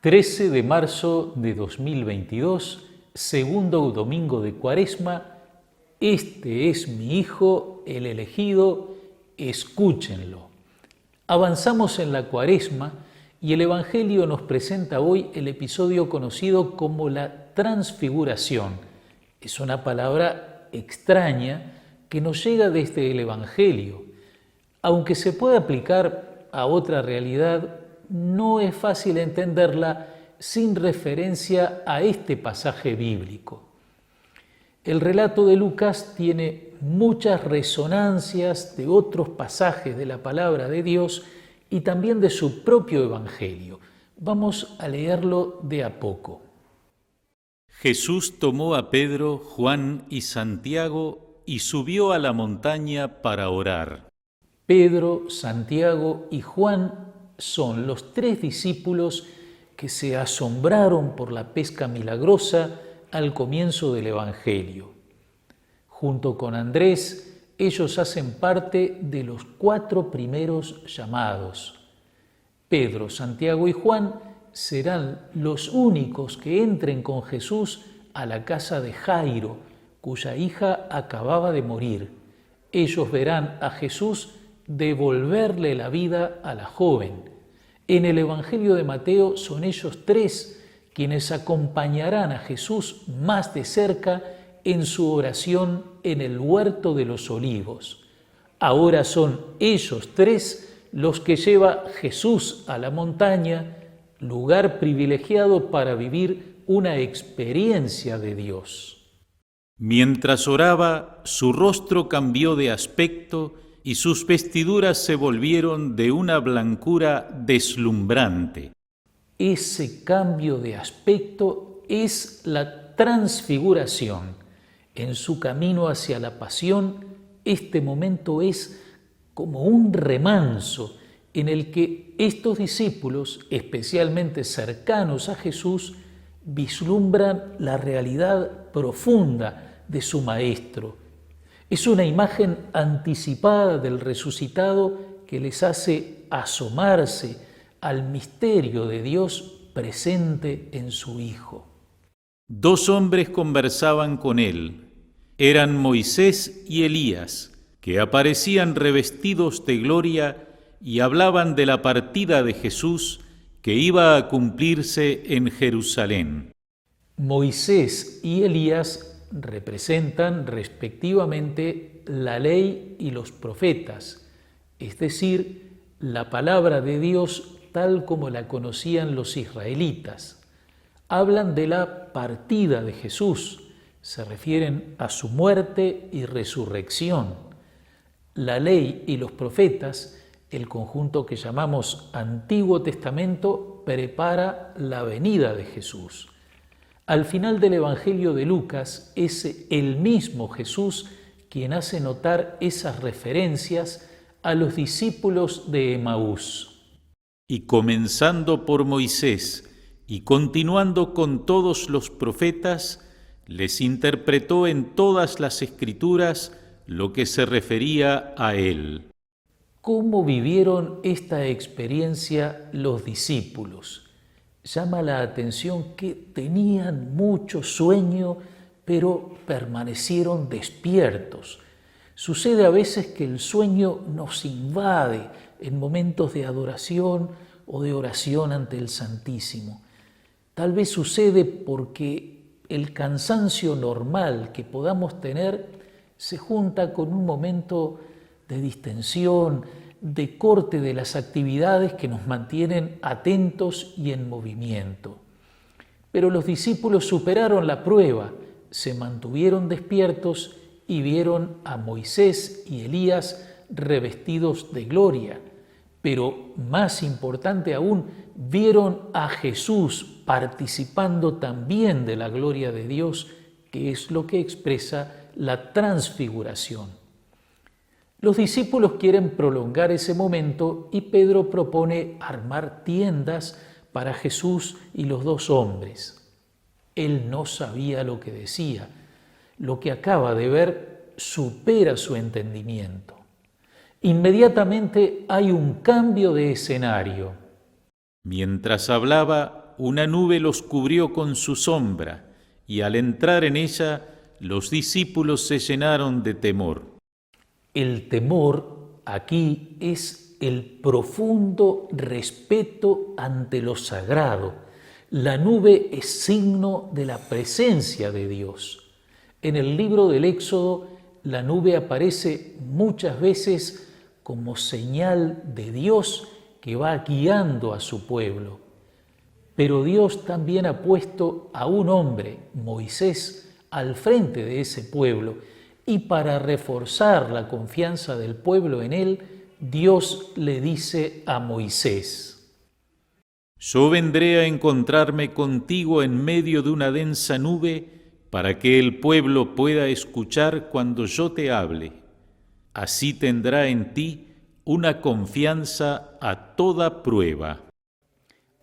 13 de marzo de 2022, segundo domingo de Cuaresma. Este es mi Hijo, el elegido, escúchenlo. Avanzamos en la Cuaresma y el Evangelio nos presenta hoy el episodio conocido como la Transfiguración. Es una palabra extraña que nos llega desde el Evangelio. Aunque se puede aplicar a otra realidad, no es fácil entenderla sin referencia a este pasaje bíblico. El relato de Lucas tiene muchas resonancias de otros pasajes de la palabra de Dios y también de su propio Evangelio. Vamos a leerlo de a poco. Jesús tomó a Pedro, Juan y Santiago y subió a la montaña para orar. Pedro, Santiago y Juan son los tres discípulos que se asombraron por la pesca milagrosa al comienzo del Evangelio. Junto con Andrés, ellos hacen parte de los 4 primeros llamados. Pedro, Santiago y Juan serán los únicos que entren con Jesús a la casa de Jairo, cuya hija acababa de morir. Ellos verán a Jesús devolverle la vida a la joven. En el Evangelio de Mateo son ellos 3 quienes acompañarán a Jesús más de cerca en su oración en el huerto de los olivos. Ahora son ellos 3 los que lleva Jesús a la montaña, lugar privilegiado para vivir una experiencia de Dios. Mientras oraba, su rostro cambió de aspecto y sus vestiduras se volvieron de una blancura deslumbrante. Ese cambio de aspecto es la transfiguración. En su camino hacia la pasión, este momento es como un remanso en el que estos discípulos, especialmente cercanos a Jesús, vislumbran la realidad profunda de su Maestro. Es una imagen anticipada del resucitado que les hace asomarse al misterio de Dios presente en su Hijo. 2 hombres conversaban con él. Eran Moisés y Elías, que aparecían revestidos de gloria y hablaban de la partida de Jesús que iba a cumplirse en Jerusalén. Moisés y Elías representan respectivamente la ley y los profetas, es decir, la palabra de Dios tal como la conocían los israelitas. Hablan de la partida de Jesús, se refieren a su muerte y resurrección. La ley y los profetas, el conjunto que llamamos Antiguo Testamento, prepara la venida de Jesús. Al final del Evangelio de Lucas es el mismo Jesús quien hace notar esas referencias a los discípulos de Emaús. Y comenzando por Moisés y continuando con todos los profetas, les interpretó en todas las Escrituras lo que se refería a él. ¿Cómo vivieron esta experiencia los discípulos? Llama la atención que tenían mucho sueño, pero permanecieron despiertos. Sucede a veces que el sueño nos invade en momentos de adoración o de oración ante el Santísimo. Tal vez sucede porque el cansancio normal que podamos tener se junta con un momento de distensión, de corte de las actividades que nos mantienen atentos y en movimiento. Pero los discípulos superaron la prueba, se mantuvieron despiertos y vieron a Moisés y Elías revestidos de gloria. Pero más importante aún, vieron a Jesús participando también de la gloria de Dios, que es lo que expresa la transfiguración. Los discípulos quieren prolongar ese momento y Pedro propone armar tiendas para Jesús y los 2 hombres. Él no sabía lo que decía. Lo que acaba de ver supera su entendimiento. Inmediatamente hay un cambio de escenario. Mientras hablaba, una nube los cubrió con su sombra, y al entrar en ella, los discípulos se llenaron de temor. El temor aquí es el profundo respeto ante lo sagrado. La nube es signo de la presencia de Dios. En el libro del Éxodo, la nube aparece muchas veces como señal de Dios que va guiando a su pueblo. Pero Dios también ha puesto a un hombre, Moisés, al frente de ese pueblo, y para reforzar la confianza del pueblo en él, Dios le dice a Moisés: Yo vendré a encontrarme contigo en medio de una densa nube para que el pueblo pueda escuchar cuando yo te hable. Así tendrá en ti una confianza a toda prueba.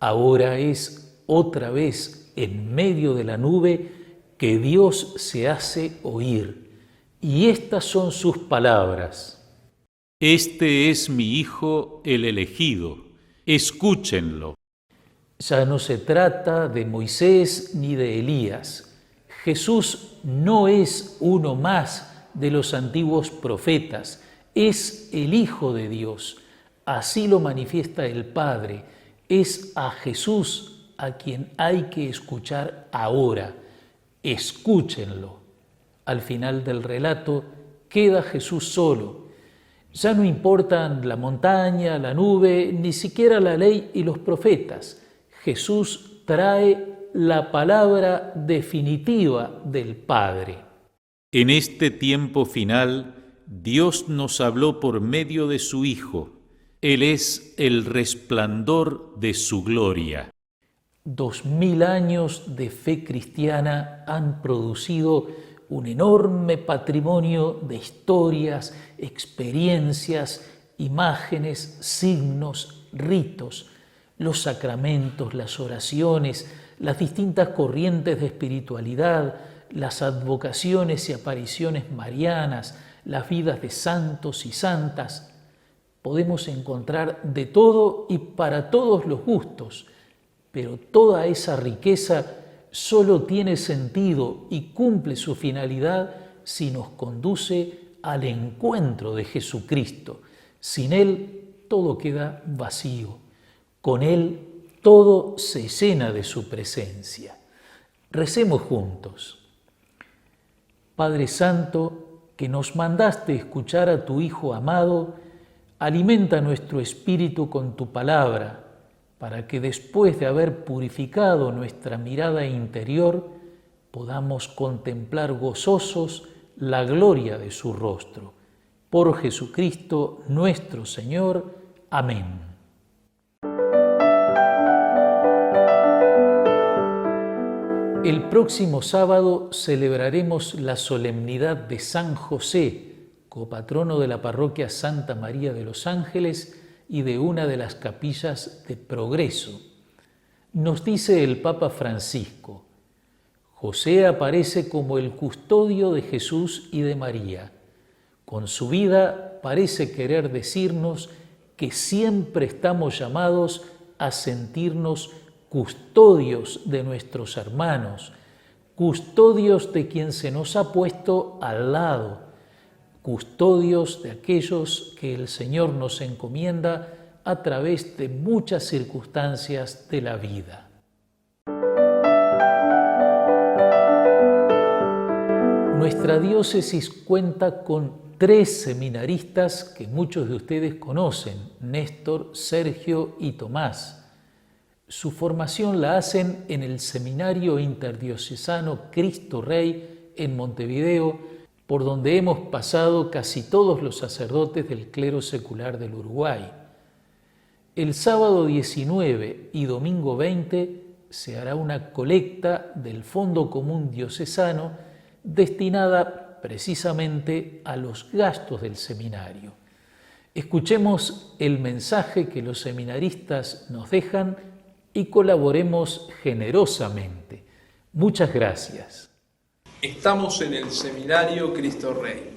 Ahora es otra vez en medio de la nube que Dios se hace oír. Y estas son sus palabras: Este es mi Hijo, el elegido. Escúchenlo. Ya no se trata de Moisés ni de Elías. Jesús no es uno más de los antiguos profetas, es el Hijo de Dios. Así lo manifiesta el Padre. Es a Jesús a quien hay que escuchar ahora. Escúchenlo. Al final del relato queda Jesús solo. Ya no importan la montaña, la nube, ni siquiera la ley y los profetas. Jesús trae la palabra definitiva del Padre. En este tiempo final, Dios nos habló por medio de su Hijo. Él es el resplandor de su gloria. 2000 años de fe cristiana han producido un enorme patrimonio de historias, experiencias, imágenes, signos, ritos, los sacramentos, las oraciones, las distintas corrientes de espiritualidad, las advocaciones y apariciones marianas, las vidas de santos y santas. Podemos encontrar de todo y para todos los gustos, pero toda esa riqueza solo tiene sentido y cumple su finalidad si nos conduce al encuentro de Jesucristo. Sin Él todo queda vacío. Con Él todo se llena de su presencia. Recemos juntos. Padre Santo, que nos mandaste escuchar a tu Hijo amado, alimenta nuestro espíritu con tu palabra, para que después de haber purificado nuestra mirada interior, podamos contemplar gozosos la gloria de su rostro. Por Jesucristo nuestro Señor. Amén. El próximo sábado celebraremos la solemnidad de San José, copatrono de la parroquia Santa María de los Ángeles y de una de las capillas de Progreso. Nos dice el Papa Francisco: José aparece como el custodio de Jesús y de María. Con su vida parece querer decirnos que siempre estamos llamados a sentirnos custodios de nuestros hermanos, custodios de quien se nos ha puesto al lado, custodios de aquellos que el Señor nos encomienda a través de muchas circunstancias de la vida. Nuestra diócesis cuenta con 3 seminaristas que muchos de ustedes conocen: Néstor, Sergio y Tomás. Su formación la hacen en el Seminario Interdiocesano Cristo Rey en Montevideo, por donde hemos pasado casi todos los sacerdotes del clero secular del Uruguay. El sábado 19 y domingo 20 se hará una colecta del Fondo Común Diocesano destinada precisamente a los gastos del seminario. Escuchemos el mensaje que los seminaristas nos dejan y colaboremos generosamente. Muchas gracias. Estamos en el Seminario Cristo Rey.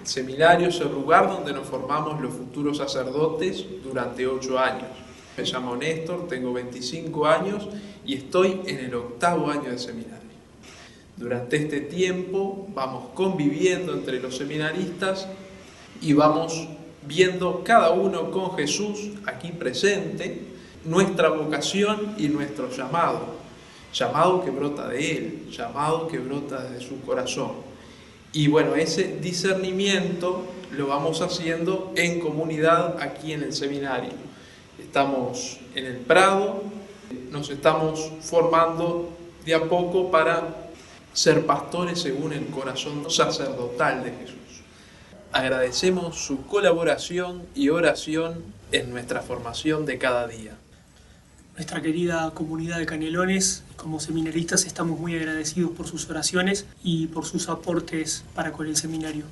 El seminario es el lugar donde nos formamos los futuros sacerdotes durante 8 años. Me llamo Néstor, tengo 25 años y estoy en el 8º año de seminario. Durante este tiempo vamos conviviendo entre los seminaristas y vamos viendo cada uno con Jesús aquí presente nuestra vocación y nuestro llamado. Llamado que brota de Él, llamado que brota de su corazón. Y bueno, ese discernimiento lo vamos haciendo en comunidad aquí en el seminario. Estamos en el Prado, nos estamos formando de a poco para ser pastores según el corazón sacerdotal de Jesús. Agradecemos su colaboración y oración en nuestra formación de cada día. Nuestra querida comunidad de Canelones, como seminaristas, estamos muy agradecidos por sus oraciones y por sus aportes para con el seminario.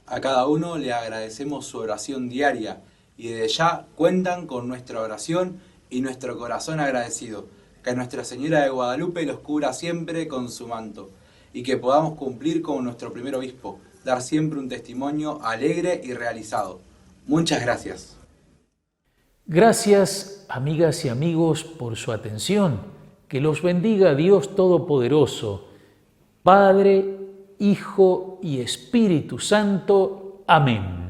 A cada uno le agradecemos su oración diaria y desde ya cuentan con nuestra oración y nuestro corazón agradecido. Que Nuestra Señora de Guadalupe los cubra siempre con su manto y que podamos cumplir con nuestro primer obispo, dar siempre un testimonio alegre y realizado. Muchas gracias. Gracias, amigas y amigos, por su atención. Que los bendiga Dios Todopoderoso, Padre, Hijo y Espíritu Santo. Amén.